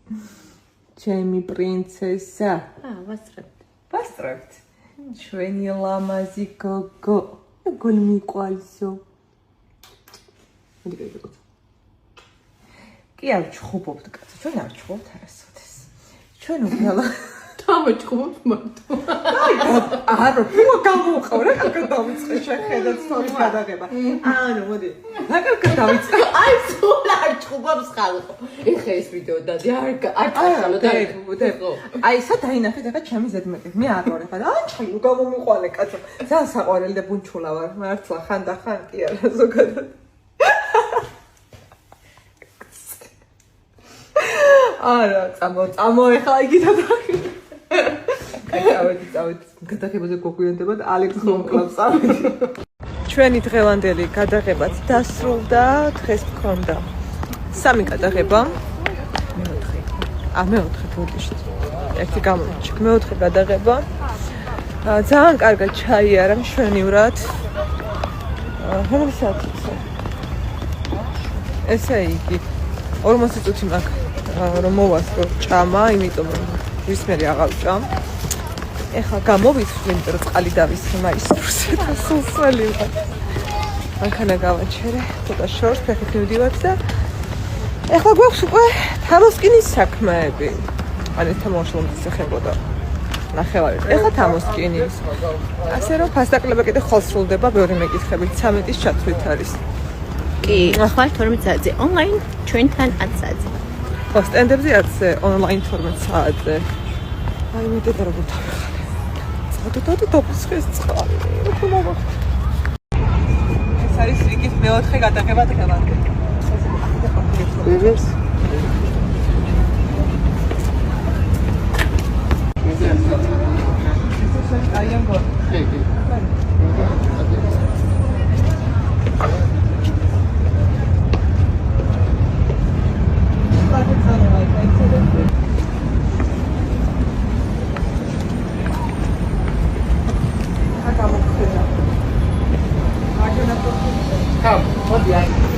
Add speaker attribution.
Speaker 1: ჩემი პრინცესა.
Speaker 2: ვასწრებთ.
Speaker 1: ვასწრებთ. ჩვენი ლამაზი გოგო. გოგო მიყვარსო. მოდი გაიგო. კი არ ჩხუბობთ კაცო, ჩვენ არ ჩხუბობთ არასოდეს. ჩვენ უბრალოდ
Speaker 2: დამოჩხუბობთ მარტო.
Speaker 1: არა, ფუა გამოვყავ რა კარგად დავიწყე შეხედოთ სწორი გადაღება. ანუ მოდი. რა კარგად დავიწყე.
Speaker 2: აი სულ არ ჩხუბობს ხალხო. ეხა ეს ვიდეო დადი არ წახალო და
Speaker 1: აი სად დაინახეთ ახლა ჩემი ზედმეტი. მე არ ვარ ახლა. აი ჩაილო გამომიყვანე კაცო. ძალიან საყვარელი და ბუნჩულა ვარ. მართლა ხანდახან კი არა ზოგადად. არა, წამო ეხლა იგითა და წავედი გადაღებაზე გოგვიანდებათ ალექს მომკლავს წავედი ჩვენი დღევანდელი გადაღებაც დასრულდა დღეს მქონდა სამი გადაღება მეოთხე ბოდიშით ერთი გამომჩი მეოთხე გადაღება ძალიან კარგად ჩაიარა მშვენივრად რომელი საათია ესე იგი 40 წუთი მაქვს რომ მოვასწრო ჭამა იმიტომ რომ ვისმერი აღარ ჭამ ეხლა გამოვიცვლი იმიტომ რომ წყალი დავისხი მაისტროსე და სულსველი ვარ მანქანა გავაჩერე ცოტა შორს ფეხით მივდივართ და ეხლა გვაქვს უკვე თამოსკინის საქმეები ან ეს თამაშლომის ეხებოდა ნახევარი ეხლა თამოსკინის ასე რომ ფასდაკლება კიდე ხოლ სრულდება ბევრი მეკითხებით 13-ის ჩათვლით არის
Speaker 2: კი ახლა 12 საათზე ონლაინ ჩვენთან 10 საათზე
Speaker 1: ხო სტენდებზე 10-ზე ონლაინ 12 საათზე აი მე და როგორ დავიხარე და დაფსხეს წყალი როგორ მოვახ ეს არის რიგის მეოთხე გადაღება დღევანდელი ეს აი ამ გო Come, what do you